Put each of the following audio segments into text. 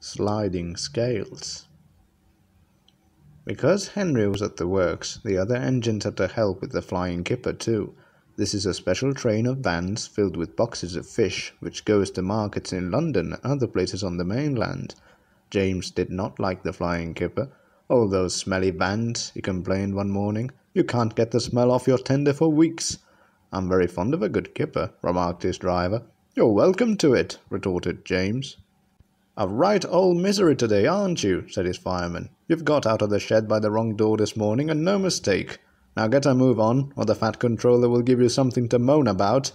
Sliding scales. Because Henry was at the works, the other engines had to help with the Flying Kipper too. This is a special train of vans filled with boxes of fish, which goes to markets in London and other places on the mainland. James did not like the Flying Kipper. "All those smelly vans," he complained one morning. "You can't get the smell off your tender for weeks." "I'm very fond of a good kipper," remarked his driver. "You're welcome to it," retorted James. "A right old misery today, aren't you?" said his fireman. "You've got out of the shed by the wrong door this morning, and no mistake. Now get a move on, or the Fat Controller will give you something to moan about."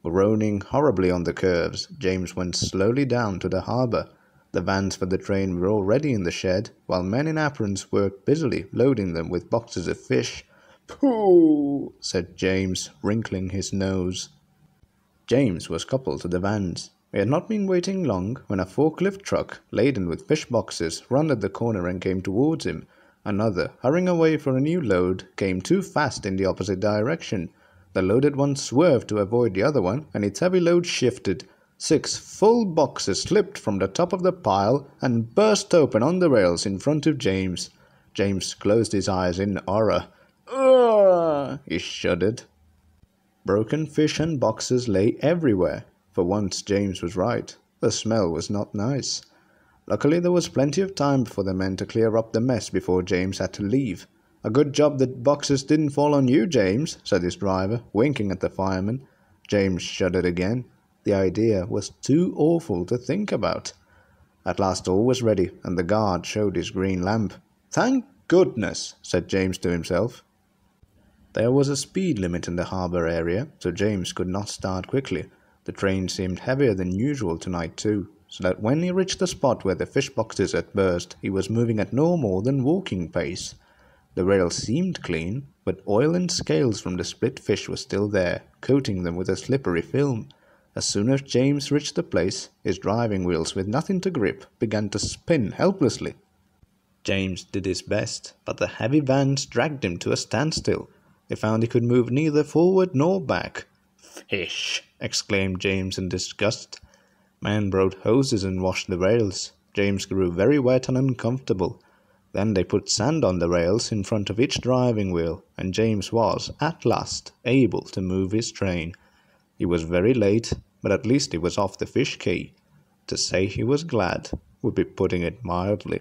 Groaning horribly on the curves, James went slowly down to the harbour. The vans for the train were already in the shed, while men in aprons worked busily loading them with boxes of fish. "Pooh!" said James, wrinkling his nose. James was coupled to the vans. He had not been waiting long when a forklift truck, laden with fish boxes, rounded the corner and came towards him. Another, hurrying away for a new load, came too fast in the opposite direction. The loaded one swerved to avoid the other one, and its heavy load shifted. 6 full boxes slipped from the top of the pile and burst open on the rails in front of James. James closed his eyes in horror. "Ugh!" he shuddered. Broken fish and boxes lay everywhere. For once James was right. The smell was not nice. Luckily there was plenty of time for the men to clear up the mess before James had to leave. "A good job the boxes didn't fall on you, James," said his driver, winking at the fireman. James shuddered again. The idea was too awful to think about. At last all was ready, and the guard showed his green lamp. "Thank goodness," said James to himself. There was a speed limit in the harbour area, so James could not start quickly. The train seemed heavier than usual tonight too, so that when he reached the spot where the fish boxes had burst, he was moving at no more than walking pace. The rails seemed clean, but oil and scales from the split fish were still there, coating them with a slippery film. As soon as James reached the place, his driving wheels, with nothing to grip, began to spin helplessly. James did his best, but the heavy vans dragged him to a standstill. He found he could move neither forward nor back. "Fish!" exclaimed James in disgust. Men brought hoses and washed the rails. James grew very wet and uncomfortable. Then they put sand on the rails in front of each driving wheel, and James was, at last, able to move his train. He was very late, but at least he was off the fish quay. To say he was glad would be putting it mildly.